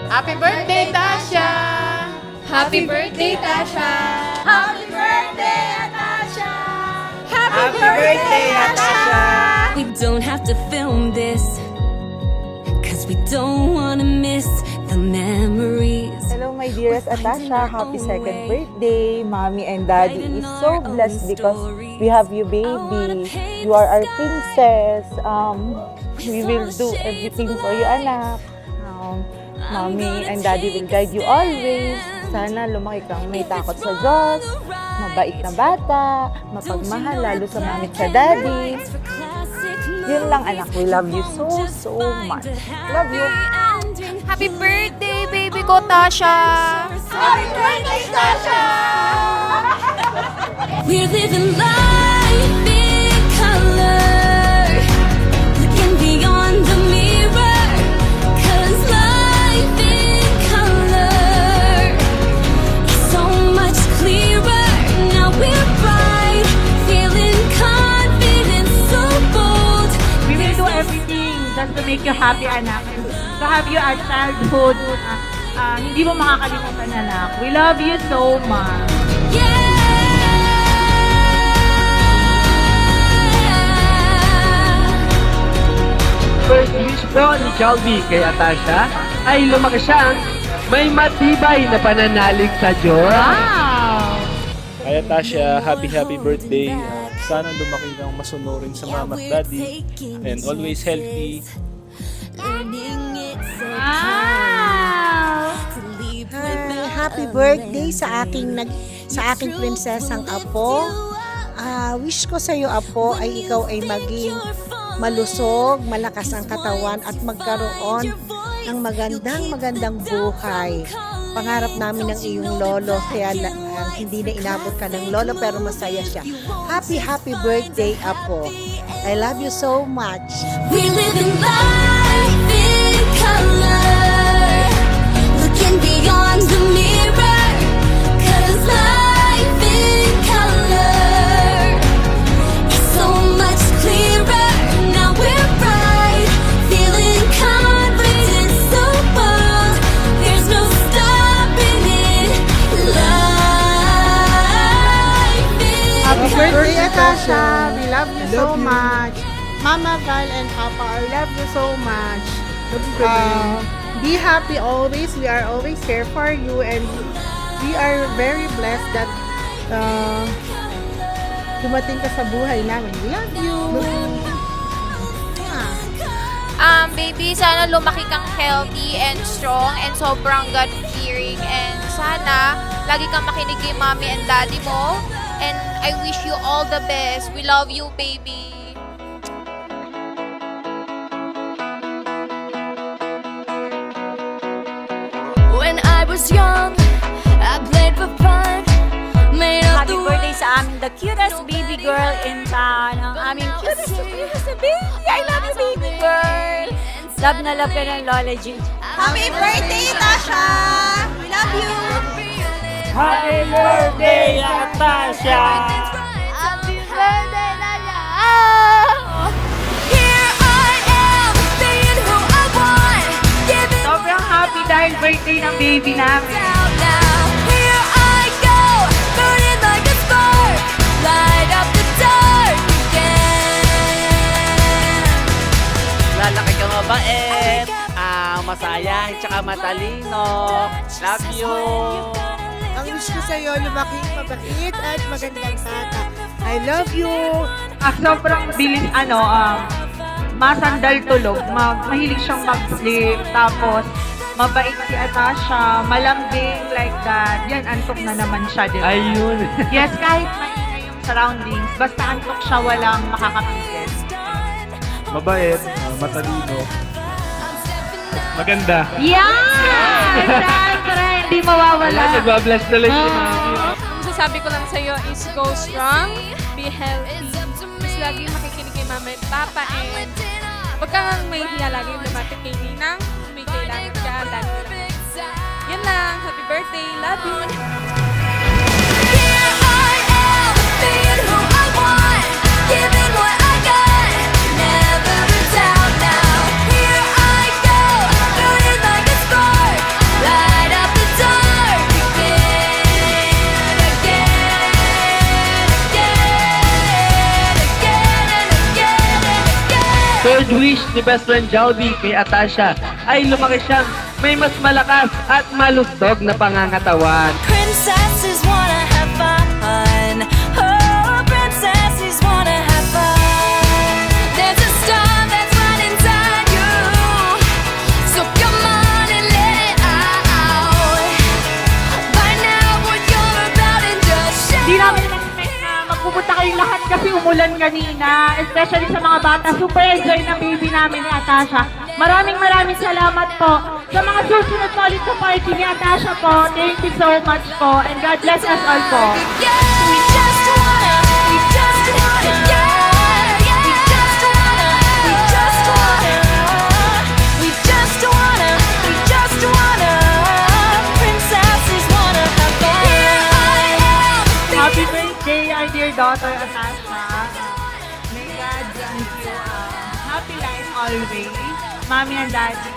Happy birthday, Tasha! Happy birthday, Tasha! Happy birthday, Natasha! Happy birthday, Tasha! We don't have to film this, cause we don't wanna miss the memories. Hello, my dearest Atasha. Happy second birthday. Mommy and Daddy is so blessed because we have you, baby. You are our princess. We will do everything for you, anak. Mommy and Daddy will guide you always. Sana lumaki kang may takot sa Diyos, mabait na bata, mapagmahal lalo sa mami at sa daddy. Yun lang, anak. We love you so, so much. Love you. Happy birthday, baby ko, Tasha! Happy birthday, Tasha! We're living life in color, looking beyond the mirror, cause life in color is so much clearer. Now we're bright, feeling confident, so bold. We will do everything just to make you happy, anak. To have you at childhood. Hindi mo makakalimutan, anak. We love you so much. First wish po ni Shelby kay Atasha ay lumaki siyang may matibay na pananalig sa Diyos. Wow! Kaya Tasha, happy birthday. Sana lumaki kang masunurin sa mama at daddy and always healthy. Wow! Happy birthday sa aking prinsesang apo. Wish ko sa iyo, apo, ay ikaw ay maging malusog, malakas ang katawan at magkaroon ng magandang buhay. Pangarap namin ng iyong lolo, kaya hindi na inabot ka ng lolo pero masaya siya. Happy birthday, apo. I love you so much. We live in life in color, looking beyond the mirror, cause life in color is so much clearer. Now we're bright, feeling confident, so bold. There's no stopping it. Life in Happy birthday, Natasha. Natasha. We love you so much. Mama Val and Papa, I love you so much. Be happy always. We are always here for you and we are very blessed that dumating ka sa buhay namin. We love you. Baby, sana lumaki kang healthy and strong and sobrang God-fearing and sana lagi kang makinig kay mommy and daddy mo and I wish you all the best. We love you, baby. When I was young, I played for fun. Happy birthday sa amin, the cutest baby girl in town. Ang aming cutest baby. I love you, baby girl. Love na love ka ng Lola G. Happy birthday, Tasha! We love you! Happy birthday, Atasha! Happy birthday, Lala! Here I am, being who I want. Giving Sobrang happy dahil birthday ng baby namin. out now. Here I go, burning like a spark. Light up the dark again. Lalaki ka mabait, masaya, tsaka matalino. Love you! Ang wish ko sa'yo, lumaking mabait at magandang bata. I love you! Sobrang bilis, masandal tulog. Mahilig siyang mag-sleep. Tapos, mabait si Atasha. Malambing like that. Yan, antok na naman siya, di ba? Ayun! Yes, kahit maingay yung surroundings, basta antok siya, walang makakapigil. Mabait, matalino, maganda. Yan! Siyempre, hindi mawawala. Wala, nagbabless tuloy si Mami. Ang sasabi ko lang sa'yo is go strong, be healthy, mas lagi makikinig kay mama at papa and huwag kang mahihiya lagi lumapit kay Ninang, may kailangan ka, lagi lang. Yan lang, happy birthday, love you! Here I am, being who I want. Giving what I got. Never in doubt now. Here I go, burning like a spark. Third wish ni best friend Jalby kay Atasha ay lumaki siyang may mas malakas at malusog na pangangatawan. Princesses wanna have fun. Oh, princesses wanna have fun. There's a star that's right inside you. So come on and let it out. Find out what you're about and just shout. Di namin in-expect na magpupunta kayong lahat kasi umulan kanina. Especially sa mga bata. Super enjoy ng baby namin ni Atasha. Maraming salamat po. Sa mga susunod pa ulit sa party ni Atasha po, thank you so much po. And God bless us all po. Yeah, we just wanna, we just wanna, yeah, yeah. We just wanna, we just wanna, we just wanna, we just wanna. Princesses wanna have fun. Here I am. Happy birthday, our dear daughter Atasha. May God grant you happy life always. Mommy and Daddy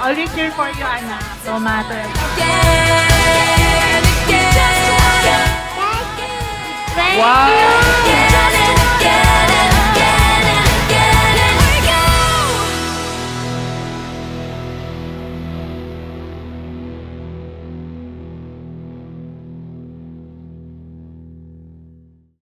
always here for you, anak. No matter. Again, again. Thank Wow! you.